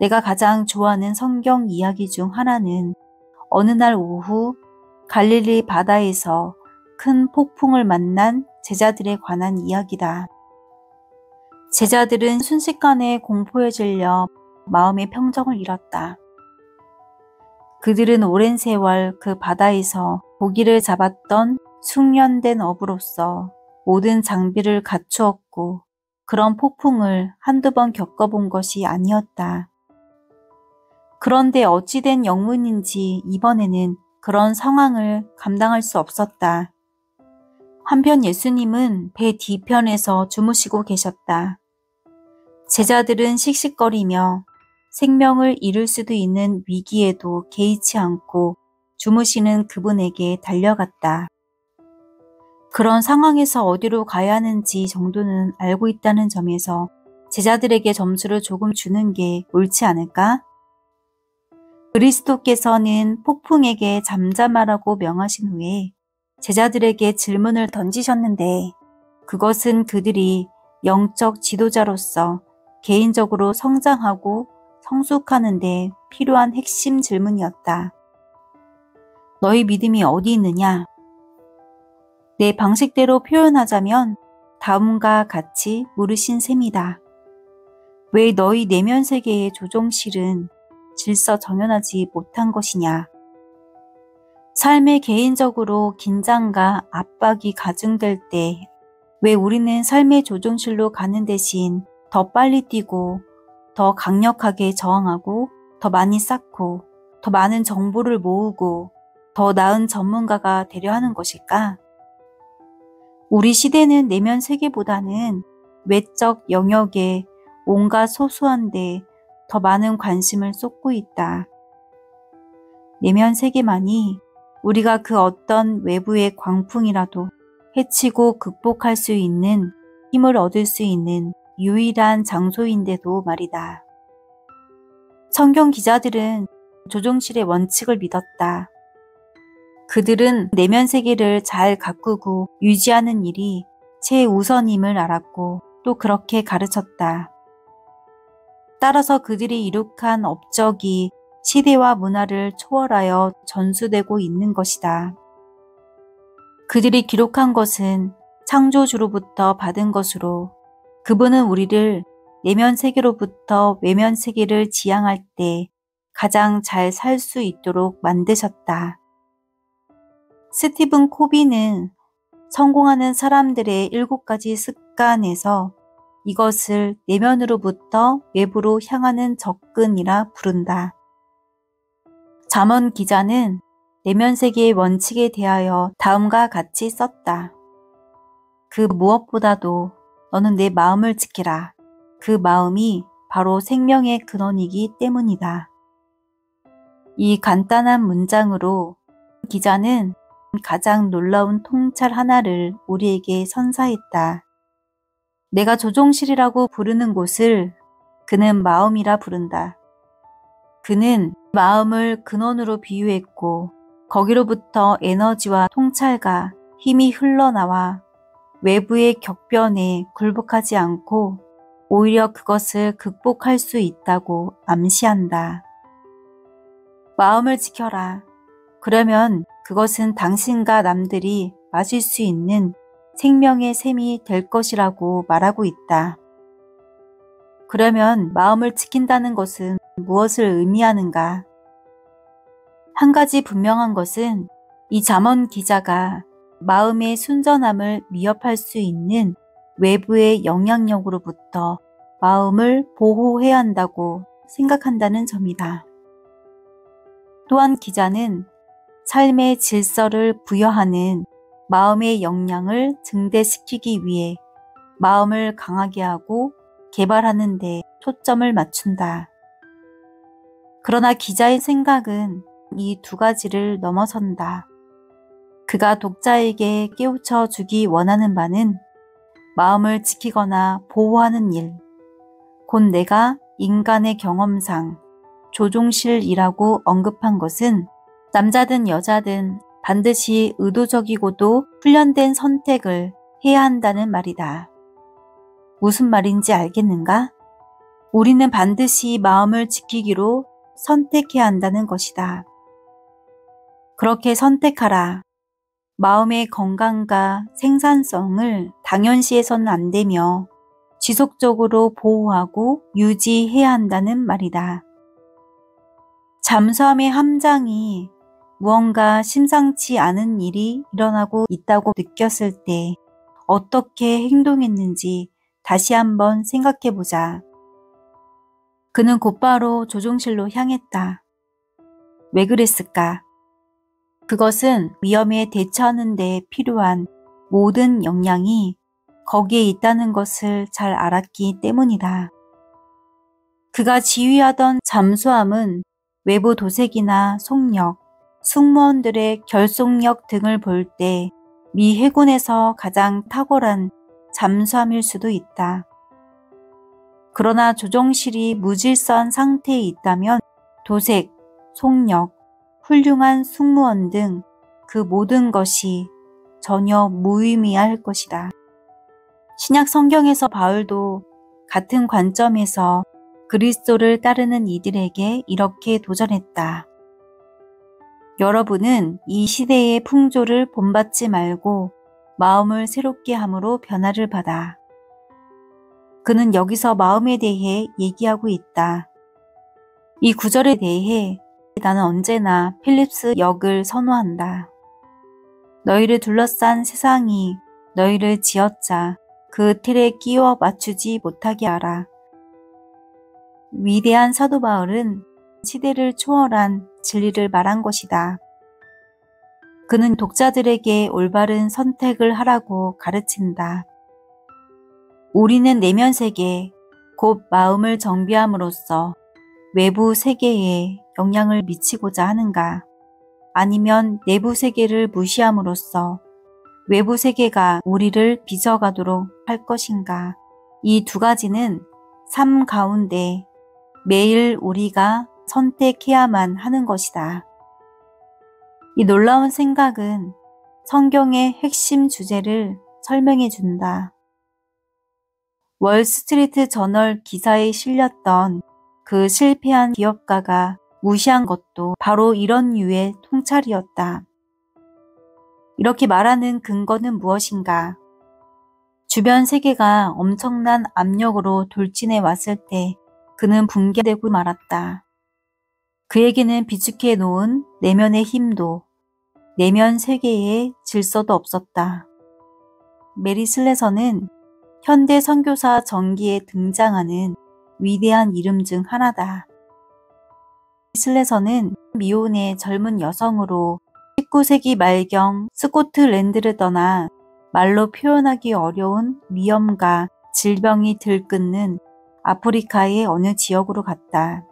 내가 가장 좋아하는 성경 이야기 중 하나는 어느 날 오후 갈릴리 바다에서 큰 폭풍을 만난 제자들에 관한 이야기다. 제자들은 순식간에 공포에 질려 마음의 평정을 잃었다. 그들은 오랜 세월 그 바다에서 고기를 잡았던 숙련된 어부로서 모든 장비를 갖추었고 그런 폭풍을 한두 번 겪어본 것이 아니었다. 그런데 어찌된 영문인지 이번에는 그런 상황을 감당할 수 없었다. 한편 예수님은 배 뒤편에서 주무시고 계셨다. 제자들은 씩씩거리며 생명을 잃을 수도 있는 위기에도 개의치 않고 주무시는 그분에게 달려갔다. 그런 상황에서 어디로 가야 하는지 정도는 알고 있다는 점에서 제자들에게 점수를 조금 주는 게 옳지 않을까? 그리스도께서는 폭풍에게 잠잠하라고 명하신 후에 제자들에게 질문을 던지셨는데 그것은 그들이 영적 지도자로서 개인적으로 성장하고 성숙하는 데 필요한 핵심 질문이었다. 너희 믿음이 어디 있느냐? 내 방식대로 표현하자면 다음과 같이 물으신 셈이다. 왜 너희 내면 세계의 조종실은 질서 정연하지 못한 것이냐? 삶에 개인적으로 긴장과 압박이 가중될 때 왜 우리는 삶의 조종실로 가는 대신 더 빨리 뛰고 더 강력하게 저항하고 더 많이 쌓고 더 많은 정보를 모으고 더 나은 전문가가 되려 하는 것일까? 우리 시대는 내면 세계보다는 외적 영역에 온갖 소소한데 더 많은 관심을 쏟고 있다. 내면 세계만이 우리가 그 어떤 외부의 광풍이라도 해치고 극복할 수 있는 힘을 얻을 수 있는 유일한 장소인데도 말이다. 성경 기자들은 조종실의 원칙을 믿었다. 그들은 내면 세계를 잘 가꾸고 유지하는 일이 최우선임을 알았고 또 그렇게 가르쳤다. 따라서 그들이 이룩한 업적이 시대와 문화를 초월하여 전수되고 있는 것이다. 그들이 기록한 것은 창조주로부터 받은 것으로 그분은 우리를 내면 세계로부터 외면 세계를 지향할 때 가장 잘 살 수 있도록 만드셨다. 스티븐 코비는 성공하는 사람들의 7가지 습관에서 이것을 내면으로부터 외부로 향하는 접근이라 부른다. 잠언 기자는 내면 세계의 원칙에 대하여 다음과 같이 썼다. 그 무엇보다도 너는 내 마음을 지키라. 그 마음이 바로 생명의 근원이기 때문이다. 이 간단한 문장으로 기자는 가장 놀라운 통찰 하나를 우리에게 선사했다. 내가 조종실이라고 부르는 곳을 그는 마음이라 부른다. 그는 마음을 근원으로 비유했고 거기로부터 에너지와 통찰과 힘이 흘러나와 외부의 격변에 굴복하지 않고 오히려 그것을 극복할 수 있다고 암시한다. 마음을 지켜라. 그러면 그것은 당신과 남들이 마실 수 있는 생명의 샘이 될 것이라고 말하고 있다. 그러면 마음을 지킨다는 것은 무엇을 의미하는가? 한 가지 분명한 것은 이 잠언 기자가 마음의 순전함을 위협할 수 있는 외부의 영향력으로부터 마음을 보호해야 한다고 생각한다는 점이다. 또한 기자는 삶의 질서를 부여하는 마음의 역량을 증대시키기 위해 마음을 강하게 하고 개발하는 데 초점을 맞춘다. 그러나 기자의 생각은 이 2가지를 넘어선다. 그가 독자에게 깨우쳐 주기 원하는 바는 마음을 지키거나 보호하는 일, 곧 내가 인간의 경험상 조종실이라고 언급한 것은 남자든 여자든 반드시 의도적이고도 훈련된 선택을 해야 한다는 말이다. 무슨 말인지 알겠는가? 우리는 반드시 마음을 지키기로 선택해야 한다는 것이다. 그렇게 선택하라. 마음의 건강과 생산성을 당연시해서는 안 되며 지속적으로 보호하고 유지해야 한다는 말이다. 잠수함의 함장이 무언가 심상치 않은 일이 일어나고 있다고 느꼈을 때 어떻게 행동했는지 다시 한번 생각해보자. 그는 곧바로 조종실로 향했다. 왜 그랬을까? 그것은 위험에 대처하는 데 필요한 모든 역량이 거기에 있다는 것을 잘 알았기 때문이다. 그가 지휘하던 잠수함은 외부 도색이나 속력, 승무원들의 결속력 등을 볼 때 미 해군에서 가장 탁월한 잠수함일 수도 있다. 그러나 조종실이 무질서한 상태에 있다면 도색, 속력, 훌륭한 승무원 등 그 모든 것이 전혀 무의미할 것이다. 신약 성경에서 바울도 같은 관점에서 그리스도를 따르는 이들에게 이렇게 도전했다. 여러분은 이 시대의 풍조를 본받지 말고 마음을 새롭게 함으로 변화를 받아. 그는 여기서 마음에 대해 얘기하고 있다. 이 구절에 대해 나는 언제나 필립스 역을 선호한다. 너희를 둘러싼 세상이 너희를 지어짜 그 틀에 끼워 맞추지 못하게 하라. 위대한 사도 바울은 시대를 초월한 진리를 말한 것이다. 그는 독자들에게 올바른 선택을 하라고 가르친다. 우리는 내면 세계, 곧 마음을 정비함으로써 외부 세계에 영향을 미치고자 하는가? 아니면 내부 세계를 무시함으로써 외부 세계가 우리를 빚어가도록 할 것인가? 이 두 가지는 삶 가운데 매일 우리가 선택해야만 하는 것이다. 이 놀라운 생각은 성경의 핵심 주제를 설명해 준다. 월스트리트 저널 기사에 실렸던 그 실패한 기업가가 무시한 것도 바로 이런 류의 통찰이었다. 이렇게 말하는 근거는 무엇인가? 주변 세계가 엄청난 압력으로 돌진해 왔을 때 그는 붕괴되고 말았다. 그에게는 비축해 놓은 내면의 힘도 내면 세계의 질서도 없었다. 메리 슬레서는 현대 선교사 전기에 등장하는 위대한 이름 중 하나다. 슬레서는 미혼의 젊은 여성으로 19세기 말경 스코틀랜드를 떠나 말로 표현하기 어려운 위험과 질병이 들끓는 아프리카의 어느 지역으로 갔다.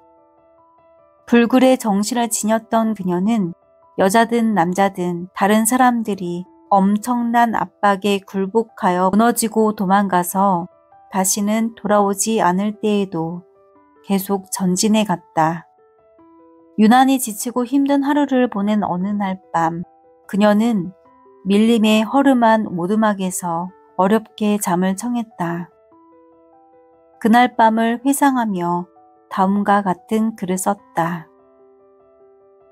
불굴의 정신을 지녔던 그녀는 여자든 남자든 다른 사람들이 엄청난 압박에 굴복하여 무너지고 도망가서 다시는 돌아오지 않을 때에도 계속 전진해 갔다. 유난히 지치고 힘든 하루를 보낸 어느 날 밤, 그녀는 밀림의 허름한 오두막에서 어렵게 잠을 청했다. 그날 밤을 회상하며 다음과 같은 글을 썼다.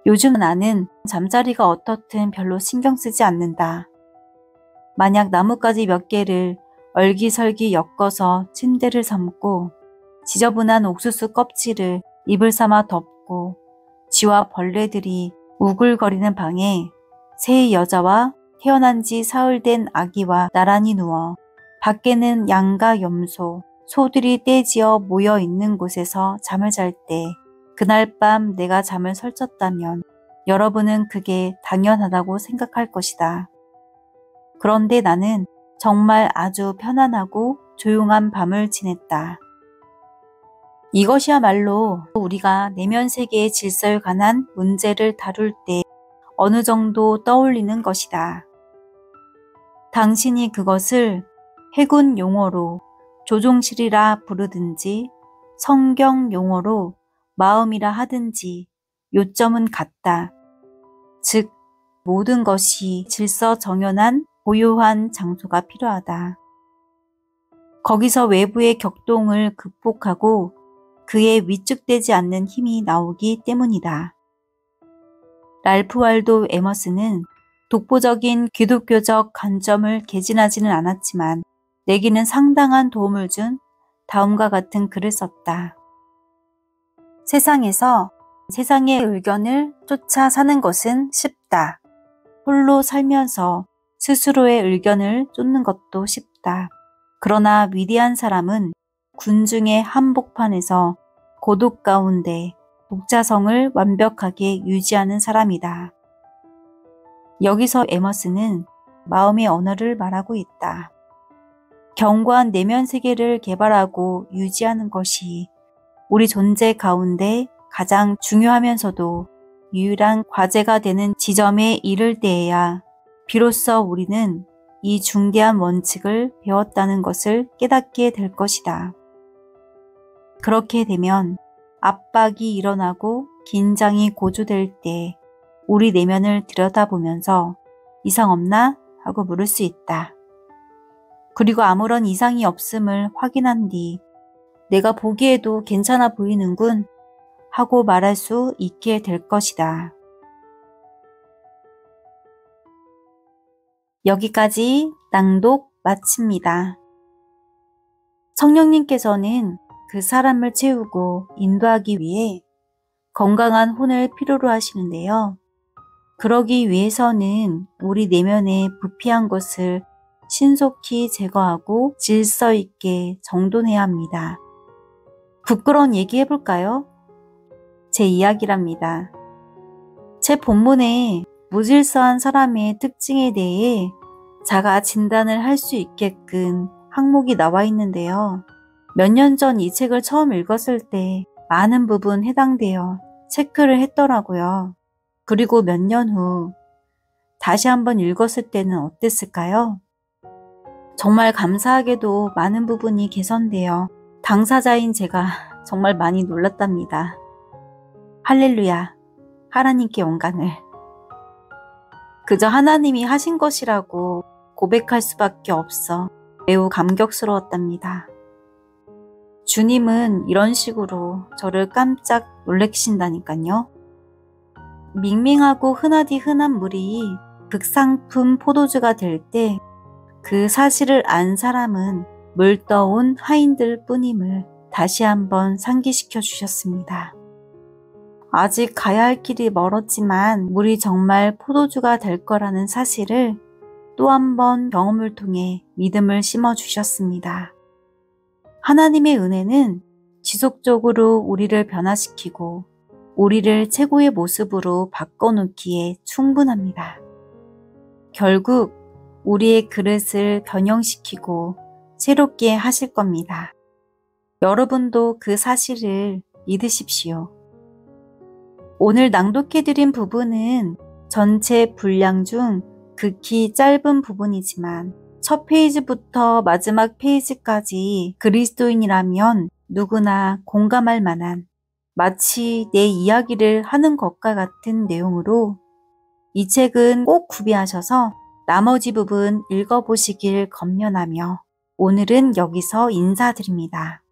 요즘 나는 잠자리가 어떻든 별로 신경 쓰지 않는다. 만약 나뭇가지 몇 개를 얼기설기 엮어서 침대를 삼고 지저분한 옥수수 껍질을 이불 삼아 덮고 쥐와 벌레들이 우글거리는 방에 새 여자와 태어난 지 사흘 된 아기와 나란히 누워 밖에는 양과 염소, 소들이 떼지어 모여 있는 곳에서 잠을 잘 때 그날 밤 내가 잠을 설쳤다면 여러분은 그게 당연하다고 생각할 것이다. 그런데 나는 정말 아주 편안하고 조용한 밤을 지냈다. 이것이야말로 우리가 내면 세계의 질서에 관한 문제를 다룰 때 어느 정도 떠올리는 것이다. 당신이 그것을 해군 용어로 조종실이라 부르든지 성경 용어로 마음이라 하든지 요점은 같다. 즉 모든 것이 질서 정연한 고요한 장소가 필요하다. 거기서 외부의 격동을 극복하고 그에 위축되지 않는 힘이 나오기 때문이다. 랄프 월도 에머슨은 독보적인 기독교적 관점을 개진하지는 않았지만 내게는 상당한 도움을 준 다음과 같은 글을 썼다. 세상에서 세상의 의견을 쫓아 사는 것은 쉽다. 홀로 살면서 스스로의 의견을 쫓는 것도 쉽다. 그러나 위대한 사람은 군중의 한복판에서 고독 가운데 독자성을 완벽하게 유지하는 사람이다. 여기서 에머슨은 마음의 언어를 말하고 있다. 견고한 내면 세계를 개발하고 유지하는 것이 우리 존재 가운데 가장 중요하면서도 유일한 과제가 되는 지점에 이를 때에야 비로소 우리는 이 중대한 원칙을 배웠다는 것을 깨닫게 될 것이다. 그렇게 되면 압박이 일어나고 긴장이 고조될 때 우리 내면을 들여다보면서 이상 없나? 하고 물을 수 있다. 그리고 아무런 이상이 없음을 확인한 뒤 내가 보기에도 괜찮아 보이는군 하고 말할 수 있게 될 것이다. 여기까지 낭독 마칩니다. 성령님께서는 그 사람을 채우고 인도하기 위해 건강한 혼을 필요로 하시는데요. 그러기 위해서는 우리 내면에 부패한 것을 신속히 제거하고 질서 있게 정돈해야 합니다. 부끄러운 얘기 해볼까요? 제 이야기랍니다. 제 본문에 무질서한 사람의 특징에 대해 자가 진단을 할 수 있게끔 항목이 나와 있는데요. 몇 년 전 이 책을 처음 읽었을 때 많은 부분 해당되어 체크를 했더라고요. 그리고 몇 년 후 다시 한번 읽었을 때는 어땠을까요? 정말 감사하게도 많은 부분이 개선되어 당사자인 제가 정말 많이 놀랐답니다. 할렐루야, 하나님께 영광을. 그저 하나님이 하신 것이라고 고백할 수밖에 없어 매우 감격스러웠답니다. 주님은 이런 식으로 저를 깜짝 놀래키신다니까요. 밍밍하고 흔하디 흔한 물이 극상품 포도주가 될 때 그 사실을 안 사람은 물떠온 화인들 뿐임을 다시 한번 상기시켜 주셨습니다. 아직 가야 할 길이 멀었지만 물이 정말 포도주가 될 거라는 사실을 또 한 번 경험을 통해 믿음을 심어 주셨습니다. 하나님의 은혜는 지속적으로 우리를 변화시키고 우리를 최고의 모습으로 바꿔놓기에 충분합니다. 결국 우리의 그릇을 변형시키고 새롭게 하실 겁니다. 여러분도 그 사실을 믿으십시오. 오늘 낭독해드린 부분은 전체 분량 중 극히 짧은 부분이지만 첫 페이지부터 마지막 페이지까지 그리스도인이라면 누구나 공감할 만한 마치 내 이야기를 하는 것과 같은 내용으로 이 책은 꼭 구비하셔서 나머지 부분 읽어보시길 권면하며 오늘은 여기서 인사드립니다.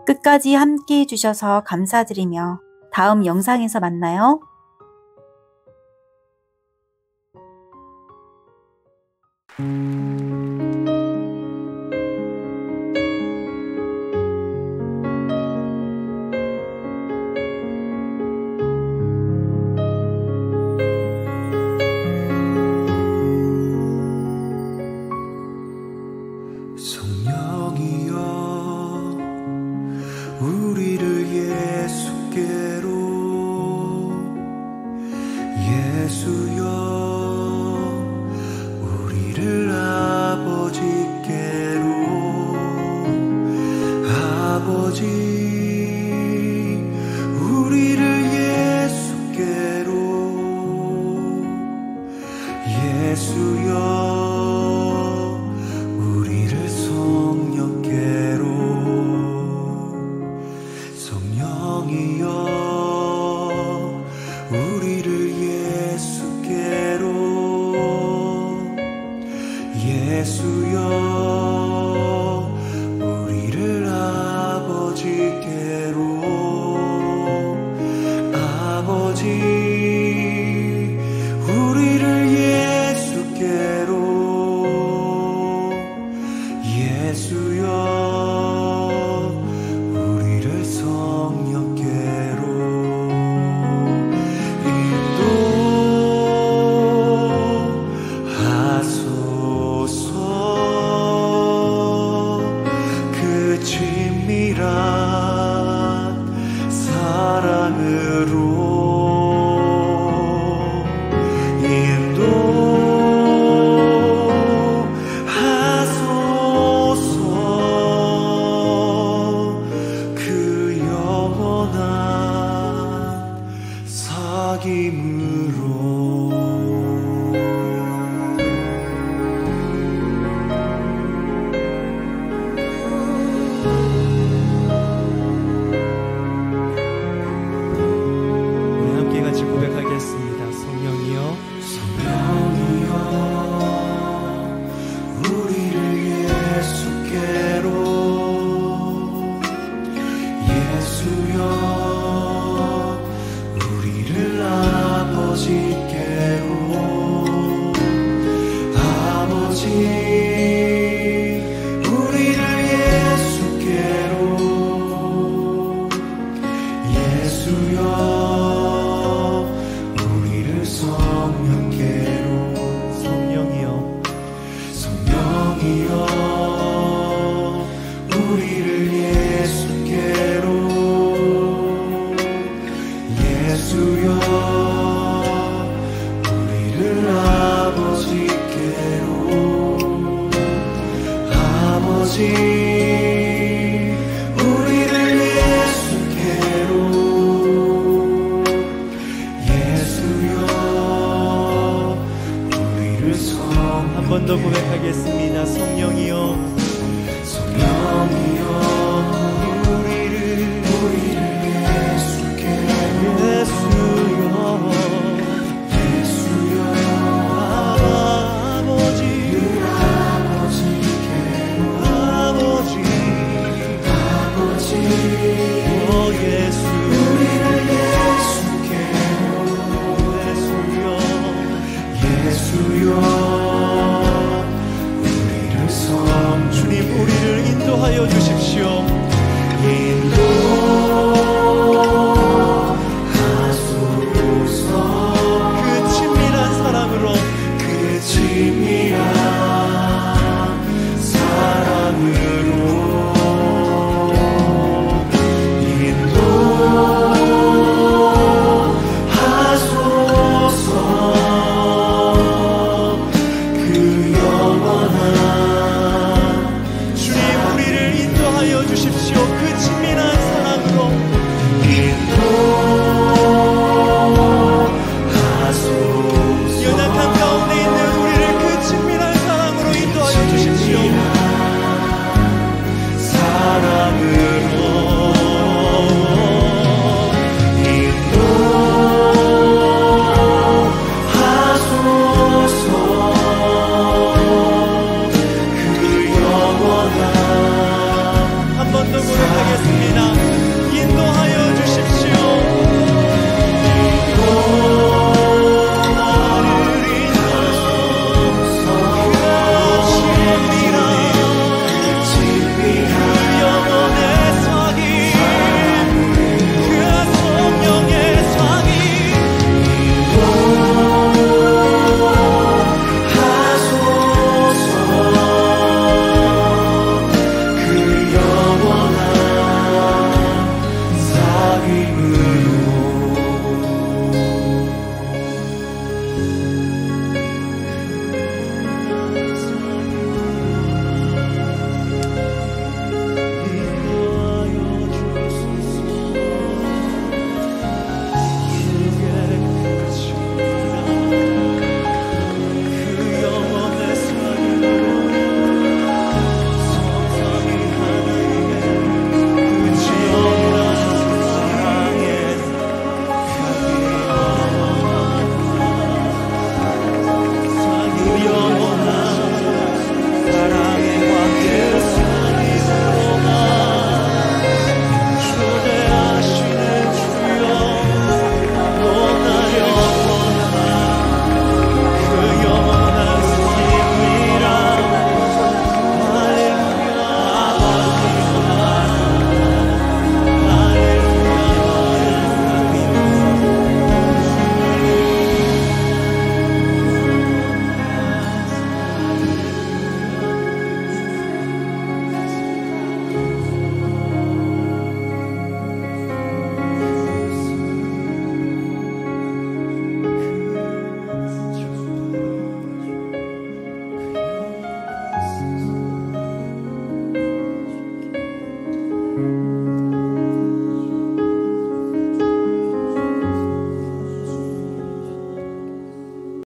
끝까지 함께 해주셔서 감사드리며 다음 영상에서 만나요. 예수여 우리를 예수여 우리를 아버지께로 아버지 우리를 예수께로 예수여 우리를 성령께로 인도하소서 그 친밀한 사랑으로 인도하소서 그 영원한 사귐으로 우리 함께 같이 고백하겠습니다. 성령이여 성령이여 우리를 예수께로 예수여 우리를 아버지께로 아버지 우리를 예수께로 예수여 우리를 성령께로 성령이여 성령이여 우리를 예수께로 예수여 우리를 아버지께로 아버지 우리를 예수께로 예수여 우리를 한 번 더 고백하겠습니다. 성령이여 성령이여 우리를 예수께로 예수여 예수여 아버지 아버지께로 아버지 아버지 오 예수 우리를 예수께로 예수여 우리를 주님 우리를 인도하여 주십시오. 인도하소서